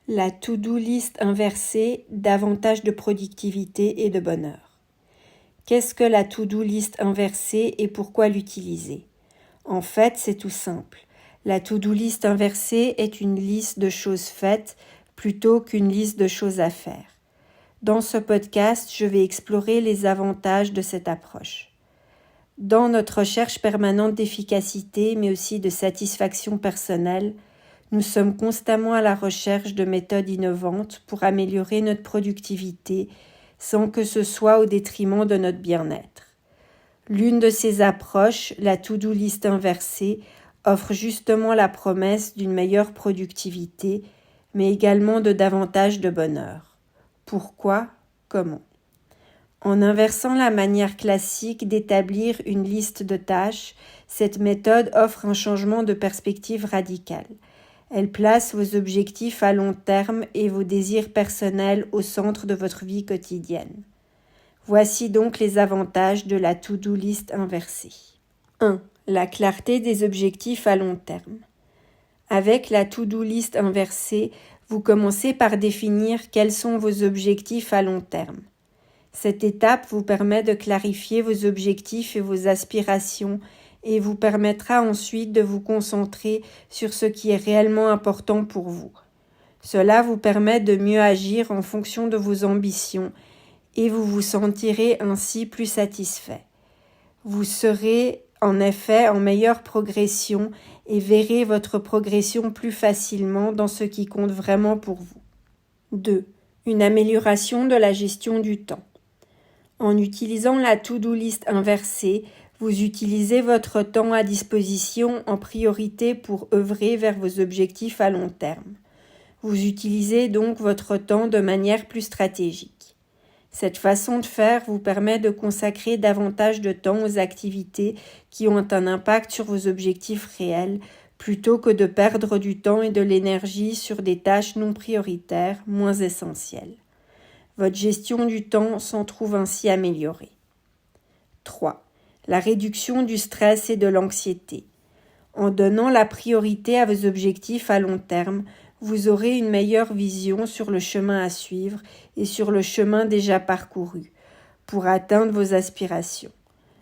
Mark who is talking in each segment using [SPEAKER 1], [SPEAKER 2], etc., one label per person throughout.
[SPEAKER 1] La to-do list inversée, davantage de productivité et de bonheur. Qu'est-ce que la to-do list inversée et pourquoi l'utiliser? En fait, c'est tout simple. La to-do list inversée est une liste de choses faites plutôt qu'une liste de choses à faire. Dans ce podcast, je vais explorer les avantages de cette approche. Dans notre recherche permanente d'efficacité, mais aussi de satisfaction personnelle, nous sommes constamment à la recherche de méthodes innovantes pour améliorer notre productivité sans que ce soit au détriment de notre bien-être. L'une de ces approches, la to-do list inversée, offre justement la promesse d'une meilleure productivité, mais également de davantage de bonheur. Pourquoi? Comment? En inversant la manière classique d'établir une liste de tâches, cette méthode offre un changement de perspective radical. Elle place vos objectifs à long terme et vos désirs personnels au centre de votre vie quotidienne. Voici donc les avantages de la to-do list inversée. 1. La clarté des objectifs à long terme. Avec la to-do list inversée, vous commencez par définir quels sont vos objectifs à long terme. Cette étape vous permet de clarifier vos objectifs et vos aspirations et vous permettra ensuite de vous concentrer sur ce qui est réellement important pour vous. Cela vous permet de mieux agir en fonction de vos ambitions et vous vous sentirez ainsi plus satisfait. Vous serez en effet en meilleure progression et verrez votre progression plus facilement dans ce qui compte vraiment pour vous. 2. Une amélioration de la gestion du temps. En utilisant la to-do list inversée, vous utilisez votre temps à disposition en priorité pour œuvrer vers vos objectifs à long terme. Vous utilisez donc votre temps de manière plus stratégique. Cette façon de faire vous permet de consacrer davantage de temps aux activités qui ont un impact sur vos objectifs réels, plutôt que de perdre du temps et de l'énergie sur des tâches non prioritaires, moins essentielles. Votre gestion du temps s'en trouve ainsi améliorée. 3. La réduction du stress et de l'anxiété. En donnant la priorité à vos objectifs à long terme, vous aurez une meilleure vision sur le chemin à suivre et sur le chemin déjà parcouru pour atteindre vos aspirations.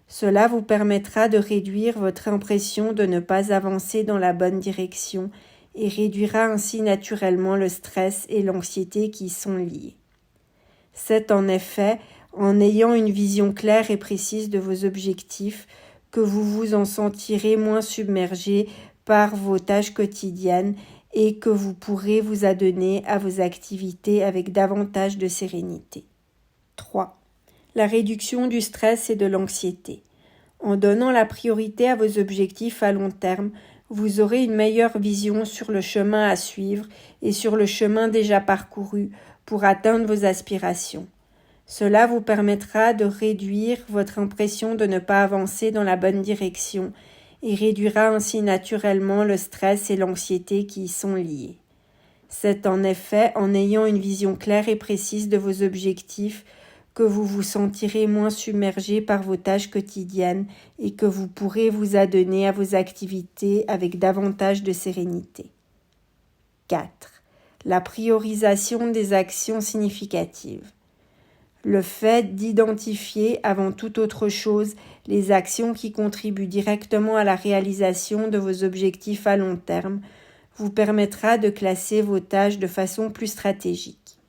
[SPEAKER 1] Cela vous permettra de réduire votre impression de ne pas avancer dans la bonne direction et réduira ainsi naturellement le stress et l'anxiété qui y sont liés. C'est en effet en ayant une vision claire et précise de vos objectifs que vous vous en sentirez moins submergé par vos tâches quotidiennes et que vous pourrez vous adonner à vos activités avec davantage de sérénité. 3. La réduction du stress et de l'anxiété. En donnant la priorité à vos objectifs à long terme, vous aurez une meilleure vision sur le chemin à suivre et sur le chemin déjà parcouru pour atteindre vos aspirations. Cela vous permettra de réduire votre impression de ne pas avancer dans la bonne direction et réduira ainsi naturellement le stress et l'anxiété qui y sont liés. C'est en effet en ayant une vision claire et précise de vos objectifs que vous vous sentirez moins submergé par vos tâches quotidiennes et que vous pourrez vous adonner à vos activités avec davantage de sérénité. 4. La priorisation des actions significatives. Le fait d'identifier avant toute autre chose les actions qui contribuent directement à la réalisation de vos objectifs à long terme vous permettra de classer vos tâches de façon plus stratégique.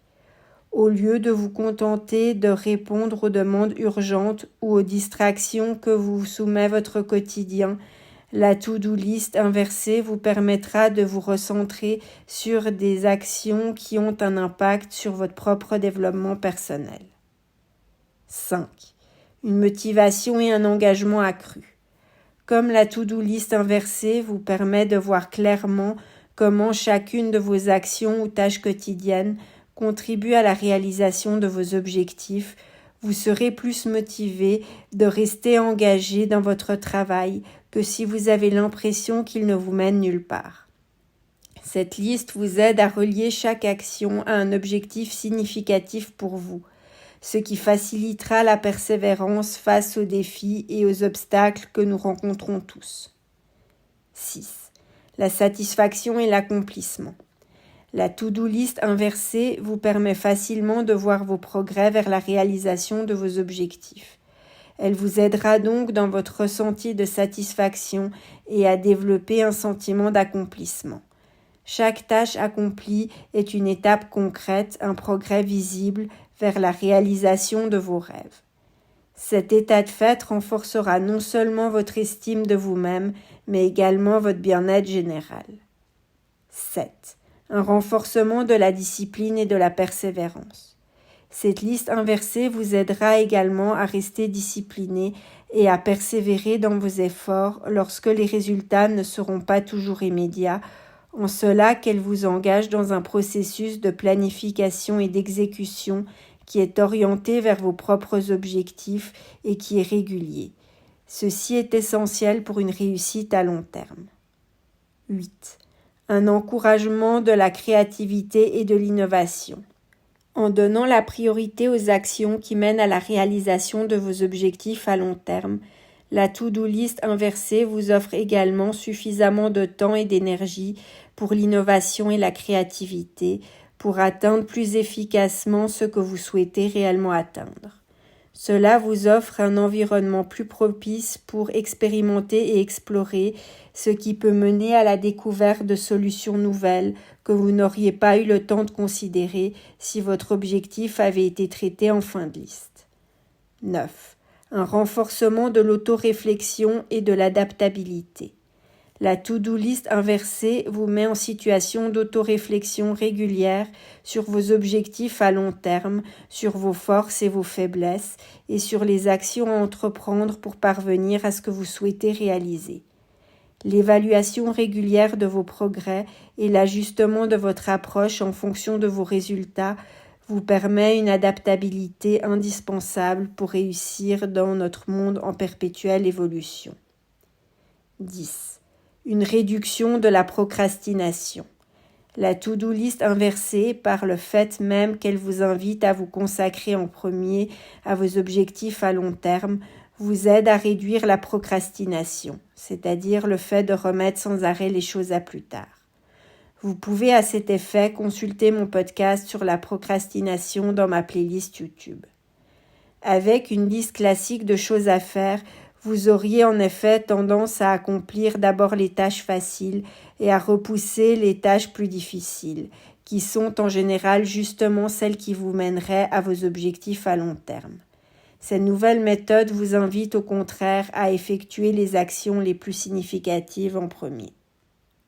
[SPEAKER 1] Au lieu de vous contenter de répondre aux demandes urgentes ou aux distractions que vous soumet votre quotidien, la to-do list inversée vous permettra de vous recentrer sur des actions qui ont un impact sur votre propre développement personnel. 5. Une motivation et un engagement accru. Comme la to-do list inversée vous permet de voir clairement comment chacune de vos actions ou tâches quotidiennes contribue à la réalisation de vos objectifs, vous serez plus motivé de rester engagé dans votre travail que si vous avez l'impression qu'il ne vous mène nulle part. Cette liste vous aide à relier chaque action à un objectif significatif pour vous, ce qui facilitera la persévérance face aux défis et aux obstacles que nous rencontrons tous. 6. La satisfaction et l'accomplissement. La to-do list inversée vous permet facilement de voir vos progrès vers la réalisation de vos objectifs. Elle vous aidera donc dans votre ressenti de satisfaction et à développer un sentiment d'accomplissement. Chaque tâche accomplie est une étape concrète, un progrès visible vers la réalisation de vos rêves. Cet état de fait renforcera non seulement votre estime de vous-même, mais également votre bien-être général. 7. Un renforcement de la discipline et de la persévérance. Cette liste inversée vous aidera également à rester discipliné et à persévérer dans vos efforts lorsque les résultats ne seront pas toujours immédiats, en cela qu'elle vous engage dans un processus de planification et d'exécution qui est orienté vers vos propres objectifs et qui est régulier. Ceci est essentiel pour une réussite à long terme. 8. Un encouragement de la créativité et de l'innovation. En donnant la priorité aux actions qui mènent à la réalisation de vos objectifs à long terme, la to-do list inversée vous offre également suffisamment de temps et d'énergie pour l'innovation et la créativité, pour atteindre plus efficacement ce que vous souhaitez réellement atteindre. Cela vous offre un environnement plus propice pour expérimenter et explorer, ce qui peut mener à la découverte de solutions nouvelles que vous n'auriez pas eu le temps de considérer si votre objectif avait été traité en fin de liste. 9. Un renforcement de l'autoréflexion et de l'adaptabilité. La to-do list inversée vous met en situation d'autoréflexion régulière sur vos objectifs à long terme, sur vos forces et vos faiblesses, et sur les actions à entreprendre pour parvenir à ce que vous souhaitez réaliser. L'évaluation régulière de vos progrès et l'ajustement de votre approche en fonction de vos résultats vous permet une adaptabilité indispensable pour réussir dans notre monde en perpétuelle évolution. 10. Une réduction de la procrastination. La to-do list inversée, par le fait même qu'elle vous invite à vous consacrer en premier à vos objectifs à long terme, vous aide à réduire la procrastination, c'est-à-dire le fait de remettre sans arrêt les choses à plus tard. Vous pouvez à cet effet consulter mon podcast sur la procrastination dans ma playlist YouTube. Avec une liste classique de choses à faire, vous auriez en effet tendance à accomplir d'abord les tâches faciles et à repousser les tâches plus difficiles, qui sont en général justement celles qui vous mèneraient à vos objectifs à long terme. Cette nouvelle méthode vous invite au contraire à effectuer les actions les plus significatives en premier.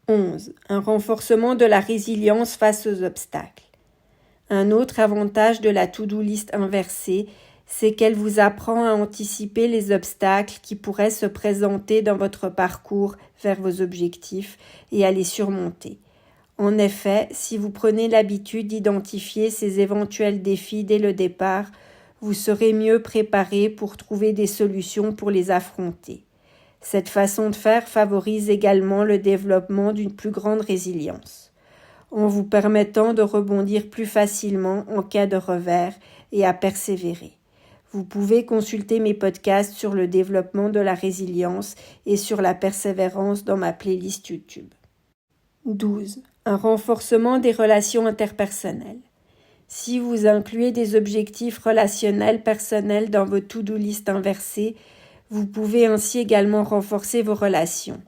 [SPEAKER 1] 11. Un renforcement de la résilience face aux obstacles. Un autre avantage de la to-do list inversée, c'est qu'elle vous apprend à anticiper les obstacles qui pourraient se présenter dans votre parcours vers vos objectifs et à les surmonter. En effet, si vous prenez l'habitude d'identifier ces éventuels défis dès le départ, vous serez mieux préparé pour trouver des solutions pour les affronter. Cette façon de faire favorise également le développement d'une plus grande résilience, en vous permettant de rebondir plus facilement en cas de revers et à persévérer. Vous pouvez consulter mes podcasts sur le développement de la résilience et sur la persévérance dans ma playlist YouTube. 12. Un renforcement des relations interpersonnelles. Si vous incluez des objectifs relationnels personnels dans vos to-do list inversées, vous pouvez ainsi également renforcer vos relations.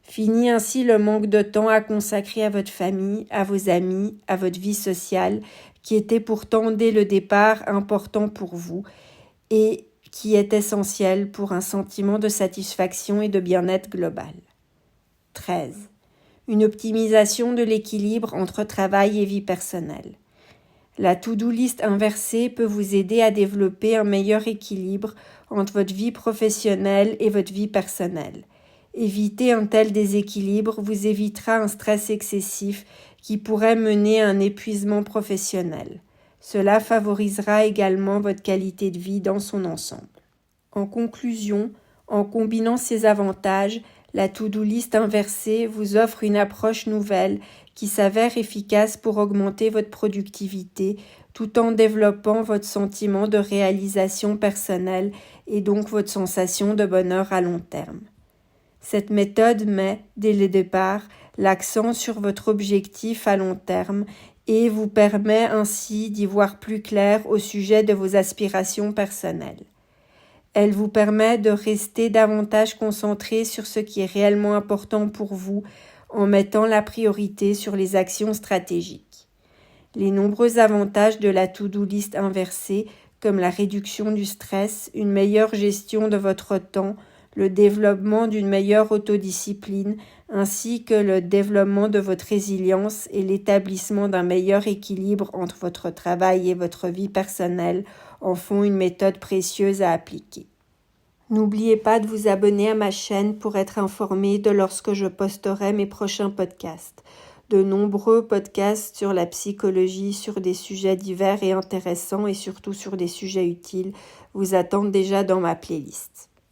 [SPEAKER 1] Fini ainsi le manque de temps à consacrer à votre famille, à vos amis, à votre vie sociale, qui était pourtant dès le départ important pour vous et qui est essentiel pour un sentiment de satisfaction et de bien-être global. 13. Une optimisation de l'équilibre entre travail et vie personnelle. La to-do list inversée peut vous aider à développer un meilleur équilibre entre votre vie professionnelle et votre vie personnelle. Éviter un tel déséquilibre vous évitera un stress excessif qui pourrait mener à un épuisement professionnel. Cela favorisera également votre qualité de vie dans son ensemble. En conclusion, en combinant ces avantages, la to-do list inversée vous offre une approche nouvelle qui s'avère efficace pour augmenter votre productivité tout en développant votre sentiment de réalisation personnelle et donc votre sensation de bonheur à long terme. Cette méthode met, dès le départ, l'accent sur votre objectif à long terme et vous permet ainsi d'y voir plus clair au sujet de vos aspirations personnelles. Elle vous permet de rester davantage concentré sur ce qui est réellement important pour vous en mettant la priorité sur les actions stratégiques. Les nombreux avantages de la to-do list inversée, comme la réduction du stress, une meilleure gestion de votre temps, le développement d'une meilleure autodiscipline, ainsi que le développement de votre résilience et l'établissement d'un meilleur équilibre entre votre travail et votre vie personnelle en font une méthode précieuse à appliquer. N'oubliez pas de vous abonner à ma chaîne pour être informé de lorsque je posterai mes prochains podcasts. De nombreux podcasts sur la psychologie, sur des sujets divers et intéressants et surtout sur des sujets utiles vous attendent déjà dans ma playlist.